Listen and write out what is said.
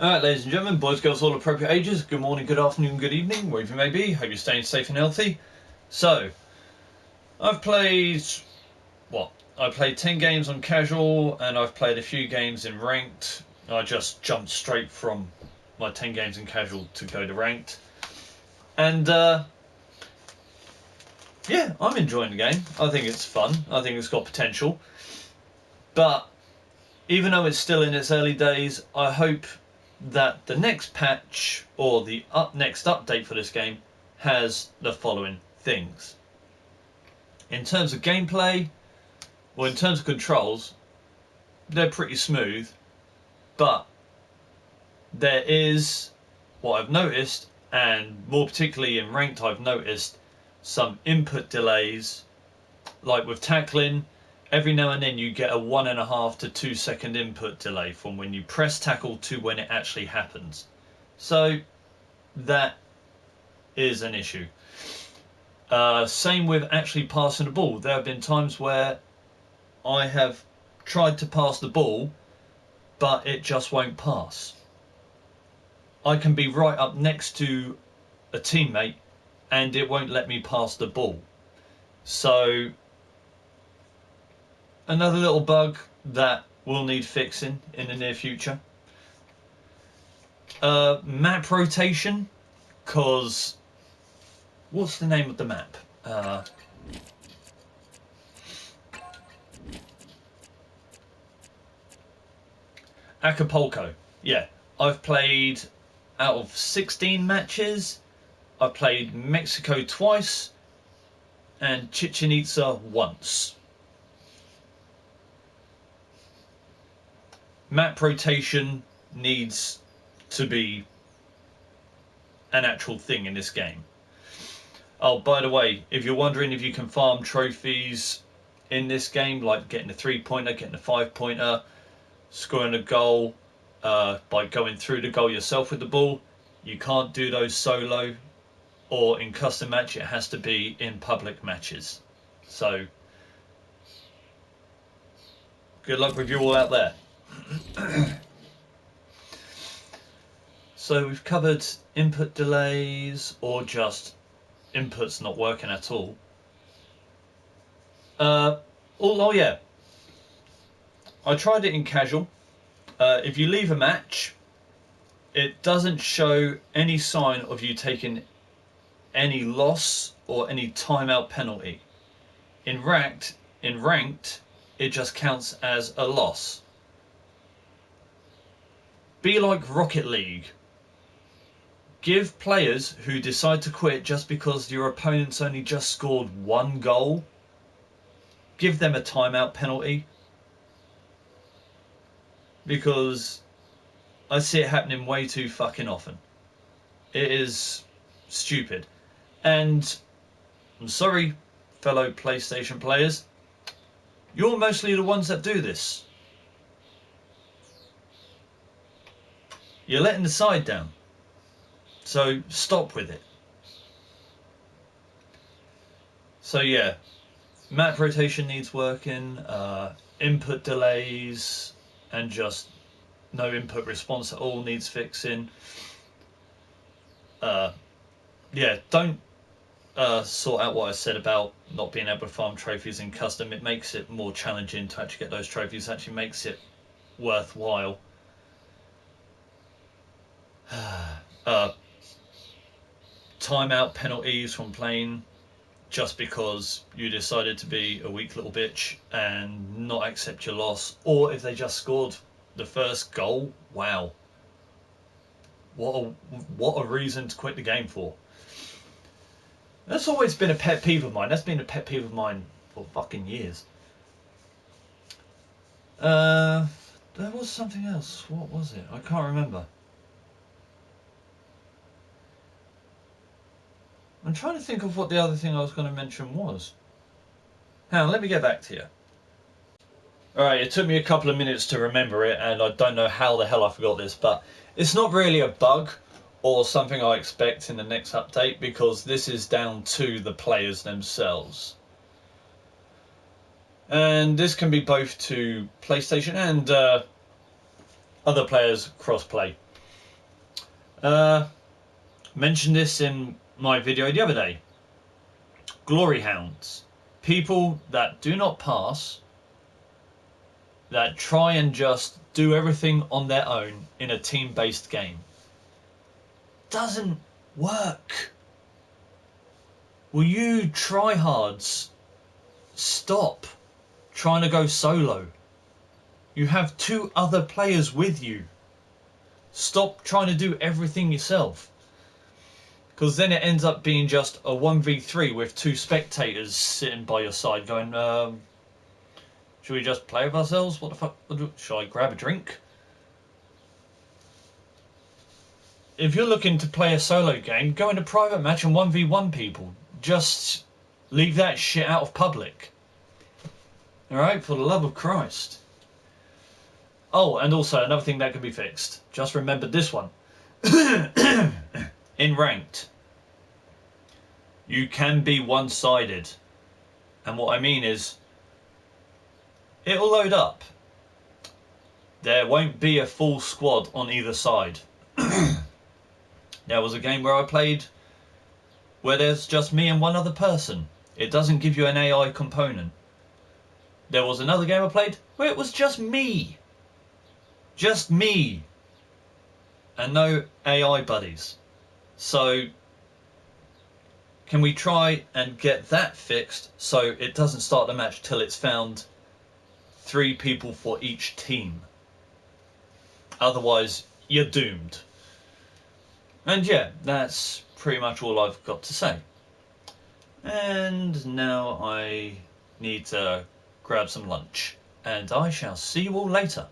Alright, ladies and gentlemen, boys, girls, all appropriate ages, good morning, good afternoon, good evening, wherever you may be. Hope you're staying safe and healthy. So, I've played, I played 10 games on casual, and I've played a few games in ranked. I just jumped straight from my 10 games in casual to go to ranked. And, yeah, I'm enjoying the game. I think it's fun. I think it's got potential. But, even though it's still in its early days, I hope that the next patch or the next update for this game has the following things. In terms of gameplay, or in terms of controls, they're pretty smooth, but there is what I've noticed, and more particularly in ranked I've noticed some input delays, like with tackling. Every now and then you get a 1.5 to 2 second input delay from when you press tackle to when it actually happens. So that is an issue. Same with actually passing the ball. There have been times where I have tried to pass the ball, but it just won't pass. I can be right up next to a teammate and it won't let me pass the ball. So another little bug that will need fixing in the near future. Map rotation, because what's the name of the map? Acapulco. Yeah, I've played out of 16 matches. I've played Mexico twice and Chichen Itza once. Map rotation needs to be an actual thing in this game. Oh, by the way, if you're wondering if you can farm trophies in this game, like getting a 3-pointer, getting a 5-pointer, scoring a goal by going through the goal yourself with the ball, you can't do those solo or in custom match. It has to be in public matches. So good luck with you all out there. So we've covered input delays or just inputs not working at all. Oh yeah, I tried it in casual. If you leave a match, it doesn't show any sign of you taking any loss or any timeout penalty. In ranked, it just counts as a loss. Be like Rocket League. Give players who decide to quit just because your opponent's only just scored one goal, give them a timeout penalty. Because I see it happening way too fucking often. It is stupid. And I'm sorry, fellow PlayStation players, you're mostly the ones that do this. You're letting the side down. So stop with it. So yeah, map rotation needs working, input delays and just no input response at all needs fixing. Yeah, don't sort out what I said about not being able to farm trophies in custom. It makes it more challenging to actually get those trophies, actually makes it worthwhile. Timeout penalties from playing just because you decided to be a weak little bitch and not accept your loss, or if they just scored the first goal. Wow, what a reason to quit the game for. That's always been a pet peeve of mine. That's been a pet peeve of mine for fucking years. There was something else. What was it? I can't remember. I'm trying to think of what the other thing I was going to mention was. Hang on, let me get back to you. Alright, it took me a couple of minutes to remember it, and I don't know how the hell I forgot this, but it's not really a bug or something I expect in the next update, because this is down to the players themselves. And this can be both to PlayStation and other players crossplay. Mentioned this in my video the other day. Glory hounds. People that do not pass, that try and just do everything on their own in a team-based game. Doesn't work. Will you tryhards stop trying to go solo? You have 2 other players with you. Stop trying to do everything yourself. Because then it ends up being just a 1v3 with 2 spectators sitting by your side going, should we just play with ourselves? What the fuck? Should I grab a drink? If you're looking to play a solo game, go in a private match and 1v1 people. Just leave that shit out of public. Alright, for the love of Christ. Oh, and also another thing that can be fixed. Just remember this one. In ranked, you can be one-sided. And what I mean is, it'll load up. There won't be a full squad on either side. There was a game where I played where there's just me and one other person. It doesn't give you an AI component. There was another game I played where it was just me. Just me. And no AI buddies. So, can we try and get that fixed so it doesn't start the match till it's found 3 people for each team? Otherwise, you're doomed. And yeah, that's pretty much all I've got to say. And now I need to grab some lunch. And I shall see you all later.